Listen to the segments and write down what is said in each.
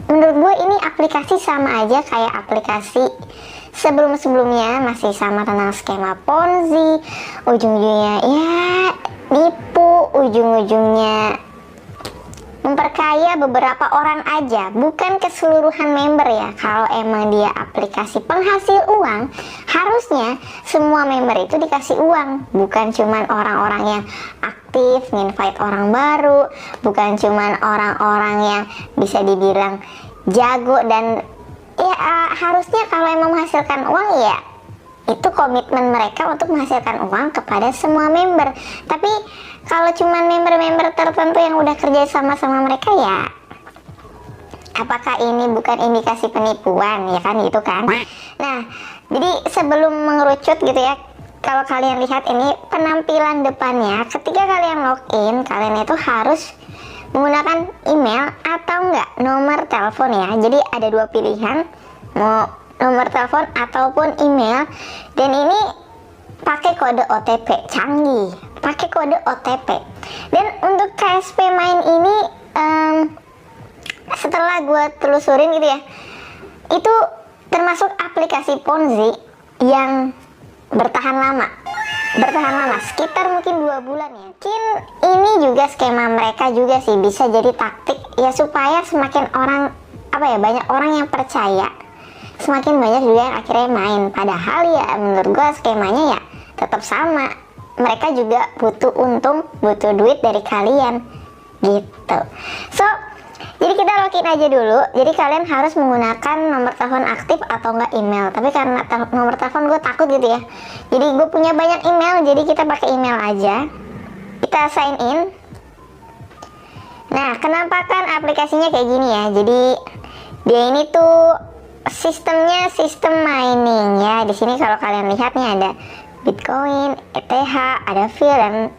menurut gue ini aplikasi sama aja kayak aplikasi sebelum-sebelumnya, masih sama tentang skema Ponzi, ujung-ujungnya ya nipu, ujung-ujungnya memperkaya beberapa orang aja, bukan keseluruhan member ya. Kalau emang dia aplikasi penghasil uang, harusnya semua member itu dikasih uang, bukan cuman orang-orang yang aktif nginvite orang baru, bukan cuman orang-orang yang bisa dibilang jago dan ya harusnya kalau emang menghasilkan uang ya itu komitmen mereka untuk menghasilkan uang kepada semua member. Tapi kalau cuma member-member tertentu yang udah kerja sama mereka, ya apakah ini bukan indikasi penipuan, ya kan, gitu kan. Nah, jadi sebelum mengerucut gitu ya, kalau kalian lihat ini penampilan depannya, ketika kalian login, kalian itu harus menggunakan email atau enggak nomor telepon ya. Jadi ada dua pilihan, mau nomor telepon ataupun email, dan ini pakai kode OTP, canggih, pakai kode OTP. Dan untuk KSP Main ini setelah gue telusurin gitu ya, itu termasuk aplikasi Ponzi yang bertahan lama, sekitar mungkin 2 bulan ya. Mungkin ini juga skema mereka juga sih, bisa jadi taktik ya supaya semakin orang banyak orang yang percaya, semakin banyak juga yang akhirnya main. Padahal ya menurut gue skemanya ya tetap sama, mereka juga butuh untung, butuh duit dari kalian gitu. So jadi kita login aja dulu. Jadi kalian harus menggunakan nomor telepon aktif atau enggak email. Tapi karena nomor telepon gue takut gitu ya, jadi gue punya banyak email, jadi kita pakai email aja. Kita sign in. Nah, kenampakan aplikasinya kayak gini ya. Jadi dia ini tuh sistemnya sistem mining ya. Di sini kalau kalian lihat nih ada Bitcoin, ETH, ada Phil dan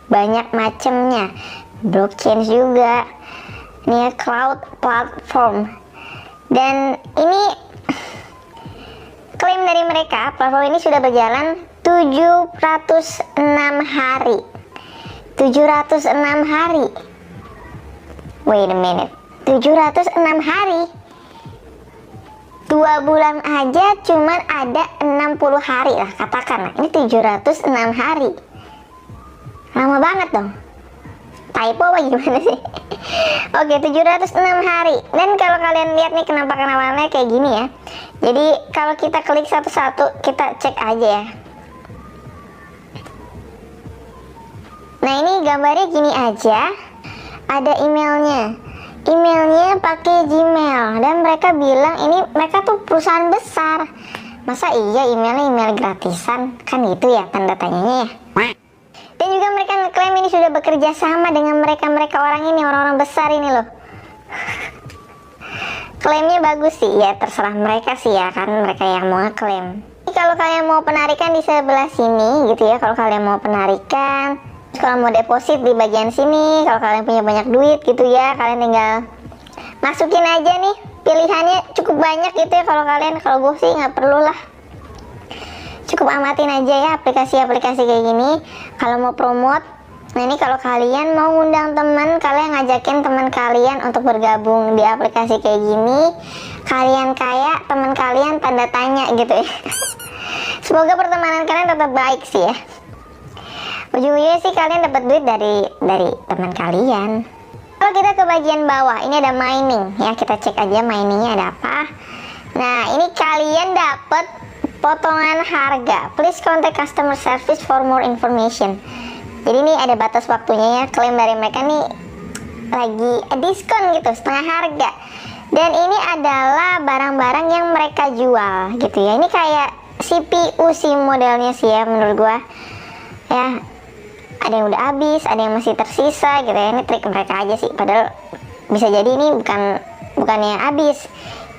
banyak macamnya. Blockchain juga. Ini ya, cloud platform. Dan ini klaim dari mereka, platform ini sudah berjalan 706 hari. 706 hari. Wait a minute. 706 hari. 2 bulan aja cuman ada 60 hari lah katakan. Ini 706 hari. Lama banget dong. Typo apa gimana sih? Oke, 706 hari. Dan kalau kalian lihat nih kenampakan awalnya kayak gini ya. Jadi kalau kita klik satu-satu, kita cek aja ya. Nah, ini gambarnya gini aja. Ada emailnya. Emailnya pakai Gmail, dan mereka bilang ini mereka tuh perusahaan besar. Masa iya emailnya email gratisan? Kan gitu ya tanda tanyanya ya. Dan juga mereka ngeklaim ini sudah bekerja sama dengan mereka orang ini, orang-orang besar ini loh. Klaimnya bagus sih ya, terserah mereka sih ya, kan mereka yang mau ngeklaim. Jadi kalau kalian mau penarikan di sebelah sini gitu ya, kalau kalian mau penarikan, kalau mau deposit di bagian sini, kalau kalian punya banyak duit gitu ya, kalian tinggal masukin aja nih, pilihannya cukup banyak gitu ya. Kalau gue sih nggak perlu lah, cukup amatin aja ya aplikasi-aplikasi kayak gini. Kalau mau promote, nah ini kalau kalian mau ngundang teman, kalian ngajakin teman kalian untuk bergabung di aplikasi kayak gini, kalian kayak teman kalian tanda tanya gitu ya. Semoga pertemanan kalian tetap baik sih ya. Ujung-ujungnya sih kalian dapat duit dari teman kalian. Kalau kita ke bagian bawah, ini ada mining ya, kita cek aja miningnya ada apa. Nah, ini kalian dapat potongan harga. Please contact customer service for more information. Jadi ini ada batas waktunya ya, klaim dari mereka nih lagi diskon gitu, setengah harga. Dan ini adalah barang-barang yang mereka jual gitu ya. Ini kayak CPU sih modelnya sih ya menurut gua. Ya, ada yang udah habis, ada yang masih tersisa gitu ya. Ini trik mereka aja sih, padahal bisa jadi ini bukannya habis,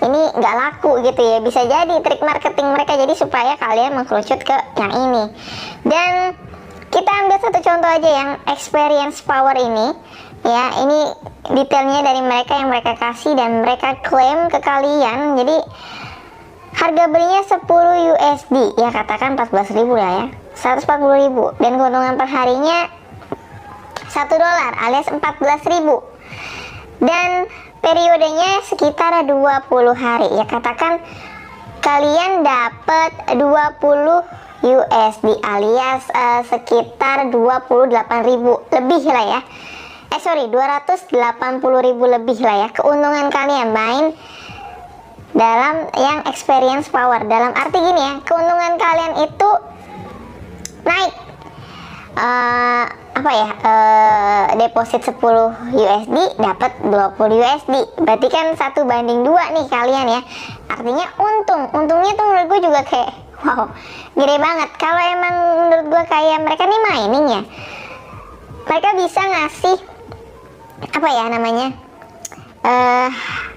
ini nggak laku gitu ya. Bisa jadi trik marketing mereka, jadi supaya kalian mengkerucut ke yang ini. Dan kita ambil satu contoh aja yang experience power ini ya. Ini detailnya dari mereka yang mereka kasih dan mereka klaim ke kalian. Jadi harga belinya 10 USD ya, katakan 14.000 lah ya, 140.000, dan keuntungan per harinya $1 alias 14.000. Dan periodenya sekitar 20 hari ya, katakan kalian dapat 20 USD alias sekitar 28.000 lebih lah ya. 280.000 lebih lah ya keuntungan kalian main dalam yang experience power. Dalam arti gini ya, keuntungan kalian itu naik deposit 10 USD dapat 20 USD, berarti kan 1 banding 2 nih kalian ya. Artinya untungnya tuh menurut gue juga kayak wow, gede banget. Kalau emang menurut gue kayak mereka nih mining ya, mereka bisa ngasih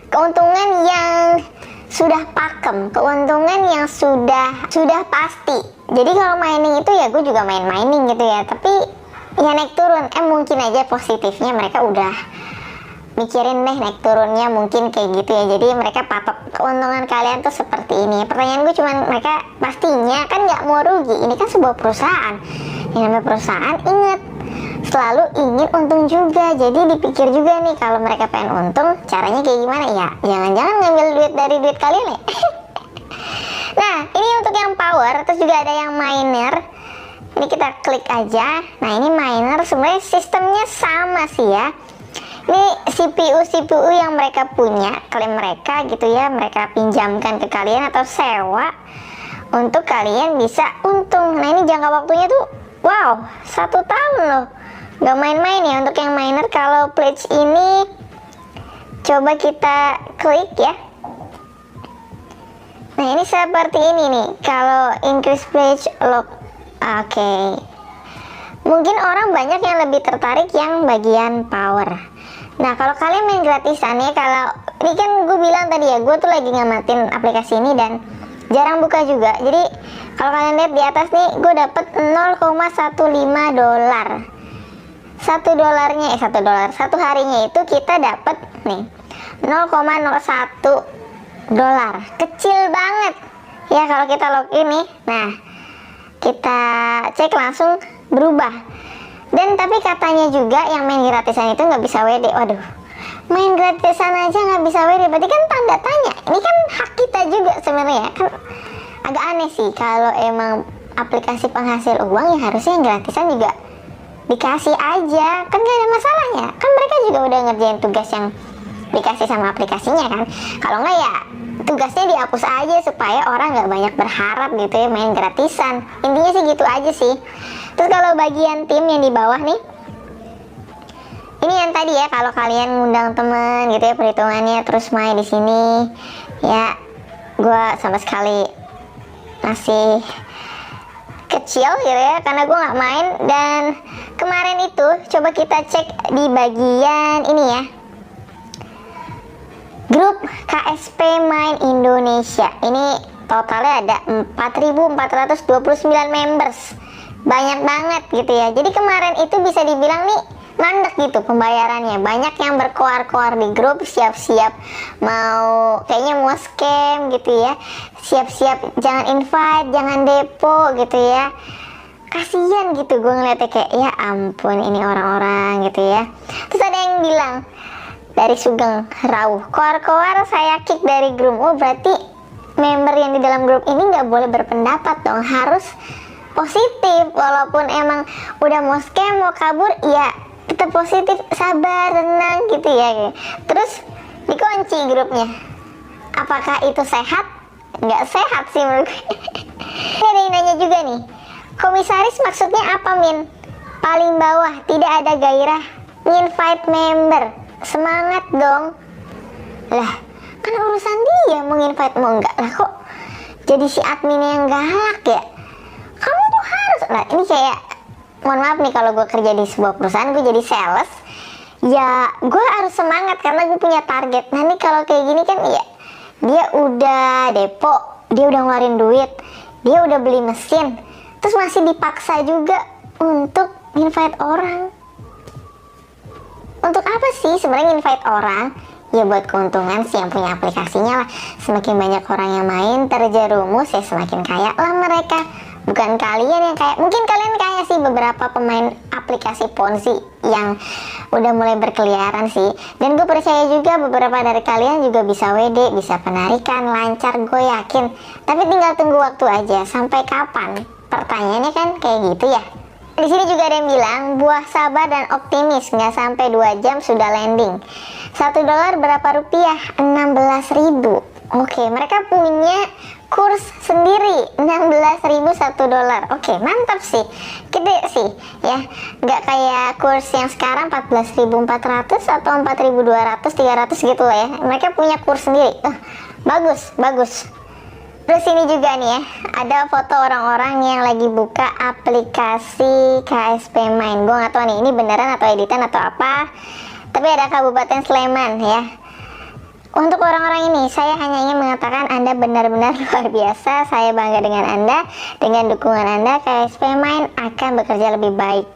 keuntungan yang sudah pakem, keuntungan yang sudah pasti. Jadi kalau mining itu ya gue juga main mining gitu ya, tapi ya naik turun, mungkin aja positifnya mereka udah mikirin deh naik turunnya mungkin kayak gitu ya. Jadi mereka patok keuntungan kalian tuh seperti ini. Pertanyaan gue cuman mereka pastinya kan nggak mau rugi, ini kan sebuah perusahaan. Yang namanya perusahaan, inget selalu ingin untung juga. Jadi dipikir juga nih kalau mereka pengen untung, caranya kayak gimana ya? Jangan-jangan ngambil duit dari duit kalian ya. Nah, ini untuk yang power, terus juga ada yang miner. Ini kita klik aja. Nah, ini miner sebenarnya sistemnya sama sih ya. Ini CPU yang mereka punya, klaim mereka gitu ya, mereka pinjamkan ke kalian atau sewa untuk kalian bisa untung. Nah, ini jangka waktunya tuh wow, 1 tahun loh. Gak main-main ya untuk yang miner. Kalau pledge ini coba kita klik ya. Nah, ini seperti ini nih. Kalau increase pledge lock, oke. Mungkin orang banyak yang lebih tertarik yang bagian power. Nah, kalau kalian main gratisan ya, kalau ini kan gue bilang tadi ya, gue tuh lagi ngamatin aplikasi ini dan jarang buka juga. Jadi kalau kalian lihat di atas nih, gue dapet 0,15 dolar. $1 satu harinya itu kita dapat nih 0,01 dolar, kecil banget ya kalau kita login nih. Nah, kita cek langsung berubah. Dan tapi katanya juga yang main gratisan itu nggak bisa WD. Waduh, main gratisan aja nggak bisa WD, berarti kan tanda tanya. Ini kan hak kita juga sebenarnya kan. Agak aneh sih kalau emang aplikasi penghasil uang ya harusnya yang gratisan juga dikasih aja, kan gak ada masalahnya. Kan mereka juga udah ngerjain tugas yang dikasih sama aplikasinya kan. Kalau nggak ya tugasnya dihapus aja supaya orang nggak banyak berharap gitu ya main gratisan. Intinya sih gitu aja sih. Terus kalau bagian tim yang di bawah nih, ini yang tadi ya, kalau kalian ngundang temen gitu ya perhitungannya terus main di sini ya, gue sama sekali masih kecil gitu ya karena gue nggak main. Dan kemarin itu coba kita cek di bagian ini ya, grup KSP Main Indonesia. Ini totalnya ada 4.429 members, banyak banget gitu ya. Jadi kemarin itu bisa dibilang nih mandek gitu pembayarannya. Banyak yang berkoar-koar di grup, siap-siap kayaknya mau scam gitu ya, siap-siap jangan invite, jangan depo gitu ya. Kasian gitu gue ngeliatnya kayak ya ampun ini orang-orang gitu ya. Terus ada yang bilang dari Sugeng Rauh, koar-koar saya kick dari grup. Oh, berarti member yang di dalam grup ini nggak boleh berpendapat dong, harus positif. Walaupun emang udah mau scam, mau kabur, ya tetap positif, sabar, tenang gitu ya. Terus dikunci grupnya. Apakah itu sehat? Nggak sehat sih menurut gue. Ini ada yang nanya juga nih, komisaris maksudnya apa Min? Paling bawah, tidak ada gairah invite member. Semangat dong. Lah, kan urusan dia mau invite mau enggak lah, kok jadi si admin yang galak ya. Kamu tuh harus, nah ini kayak mohon maaf nih kalau gue kerja di sebuah perusahaan, gue jadi sales ya, gue harus semangat karena gue punya target. Nah nih kalau kayak gini kan ya, dia udah depo, dia udah ngeluarin duit, dia udah beli mesin, terus masih dipaksa juga untuk invite orang. Untuk apa sih sebenarnya invite orang? Ya buat keuntungan sih yang punya aplikasinya lah. Semakin banyak orang yang main terjerumus ya semakin kaya lah mereka. Bukan kalian yang kayak, mungkin kalian kayak sih beberapa pemain aplikasi Ponzi yang udah mulai berkeliaran sih. Dan gue percaya juga beberapa dari kalian juga bisa WD, bisa penarikan, lancar, gue yakin. Tapi tinggal tunggu waktu aja, sampai kapan? Pertanyaannya kan kayak gitu ya. Di sini juga ada yang bilang, buah sabar dan optimis, nggak sampai 2 jam sudah landing. $1 berapa rupiah? 16.000. Oke, mereka punya kurs sendiri 16.000 $1. Oke, mantap sih, gede sih ya, nggak kayak kurs yang sekarang 14.400 atau 4.200 300 gitu lah ya. Mereka punya kurs sendiri. Bagus. Terus ini juga nih ya, ada foto orang-orang yang lagi buka aplikasi KSP Main. Gue nggak tahu nih ini beneran atau editan atau apa, tapi ada Kabupaten Sleman ya. Untuk orang-orang ini, saya hanya ingin mengatakan Anda benar-benar luar biasa. Saya bangga dengan Anda. Dengan dukungan Anda, KSP Main akan bekerja lebih baik.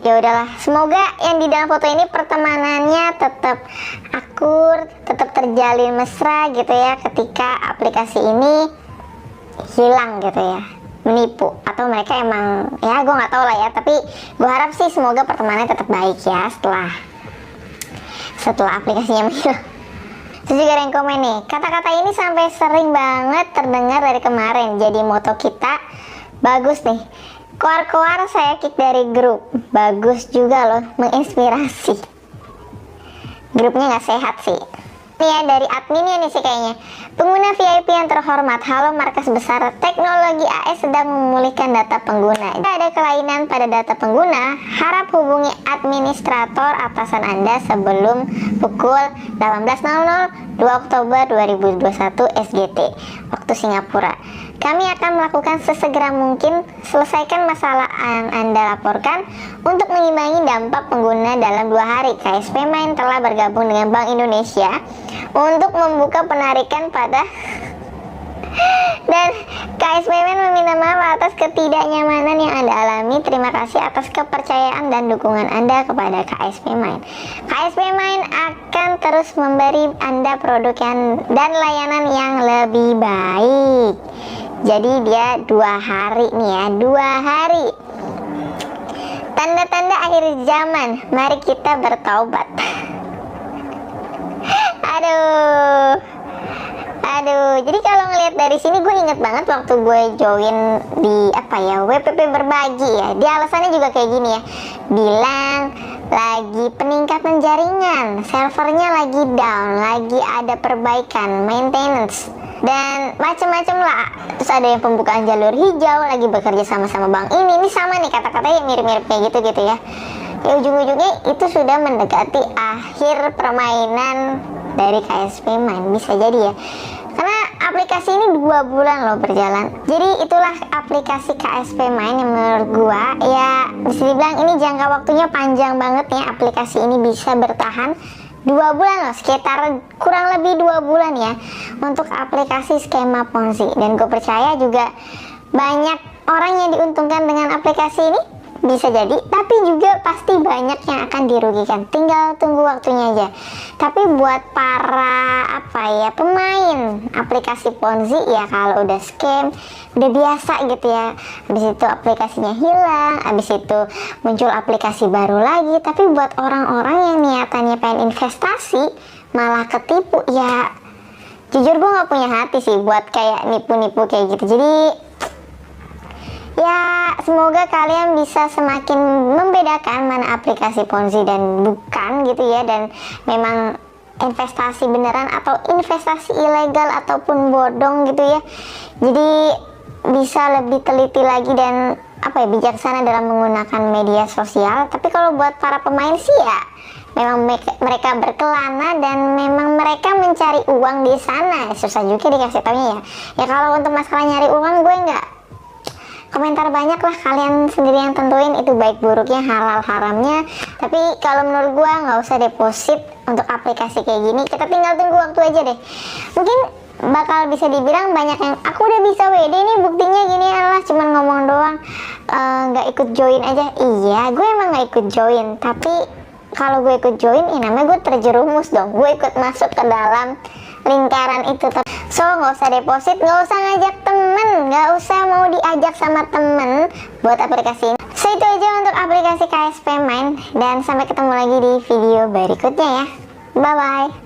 Ya udahlah. Semoga yang di dalam foto ini pertemanannya tetap akur, tetap terjalin mesra gitu ya. Ketika aplikasi ini hilang gitu ya, menipu, atau mereka emang ya gue nggak tahu lah ya. Tapi gue harap sih semoga pertemanannya tetap baik ya setelah aplikasinya menghilang. Terus juga ada yang komen nih, kata-kata ini sampai sering banget terdengar dari kemarin, jadi moto kita bagus nih. Koar-koar saya kick dari grup, bagus juga loh, menginspirasi. Grupnya nggak sehat sih. Nih ya, dari adminnya nih sih kayaknya. Pengguna VIP yang terhormat, halo markas besar teknologi AS sedang memulihkan data pengguna. Jika ada kelainan pada data pengguna, harap hubungi administrator atasan Anda sebelum pukul 18.00 2 Oktober 2021 SGT waktu Singapura. Kami akan melakukan sesegera mungkin selesaikan masalah yang Anda laporkan untuk mengimbangi dampak pengguna dalam 2 hari. KSP Main telah bergabung dengan Bank Indonesia untuk membuka penarikan pada dan KSP Main meminta maaf atas ketidaknyamanan yang Anda alami. Terima kasih atas kepercayaan dan dukungan Anda kepada KSP Main. KSP Main akan terus memberi Anda produk dan layanan yang lebih baik. Jadi dia 2 hari nih ya, 2 hari. Tanda-tanda akhir zaman, mari kita bertaubat. Aduh, jadi kalau ngelihat dari sini gue inget banget waktu gue join di WPP berbagi ya. Dia alasannya juga kayak gini ya, bilang lagi peningkatan jaringan, servernya lagi down, lagi ada perbaikan, maintenance dan macam-macam lah. Terus ada yang pembukaan jalur hijau, lagi bekerja sama-sama bank ini sama nih kata-katanya mirip-mirip kayak gitu ya. Ya ujung-ujungnya itu sudah mendekati akhir permainan dari KSP Main, bisa jadi ya, karena aplikasi ini 2 bulan loh berjalan. Jadi itulah aplikasi KSP Main yang menurut gua ya bisa dibilang ini jangka waktunya panjang banget ya. Aplikasi ini bisa bertahan 2 bulan loh, sekitar kurang lebih 2 bulan ya untuk aplikasi skema Ponzi. Dan gue percaya juga banyak orang yang diuntungkan dengan aplikasi ini, bisa jadi, tapi juga pasti banyak yang akan dirugikan. Tinggal tunggu waktunya aja. Tapi buat para pemain aplikasi Ponzi ya, kalau udah scam udah biasa gitu ya. Habis itu aplikasinya hilang, habis itu muncul aplikasi baru lagi. Tapi buat orang-orang yang niatannya pengen investasi malah ketipu ya, jujur gue nggak punya hati sih buat kayak nipu-nipu kayak gitu. Jadi ya semoga kalian bisa semakin membedakan mana aplikasi Ponzi dan bukan gitu ya, dan memang investasi beneran atau investasi ilegal ataupun bodong gitu ya. Jadi bisa lebih teliti lagi dan bijaksana dalam menggunakan media sosial. Tapi kalau buat para pemain sih ya memang mereka berkelana dan memang mereka mencari uang di sana. Susah juga dikasih taunya ya. Ya kalau untuk masalah nyari uang gue nggak komentar banyak lah, kalian sendiri yang tentuin itu baik buruknya, halal haramnya. Tapi kalau menurut gua nggak usah deposit untuk aplikasi kayak gini, kita tinggal tunggu waktu aja deh. Mungkin bakal bisa dibilang banyak yang aku udah bisa WD ini buktinya gini, alah cuman ngomong doang, nggak ikut join aja. Iya, gue emang nggak ikut join, tapi kalau gue ikut join, namanya gue terjerumus dong, gue ikut masuk ke dalam lingkaran itu. So nggak usah deposit, nggak usah ngajak temen, nggak usah mau diajak sama temen buat aplikasi ini. So itu aja untuk aplikasi KSP Mind, dan sampai ketemu lagi di video berikutnya ya. Bye bye.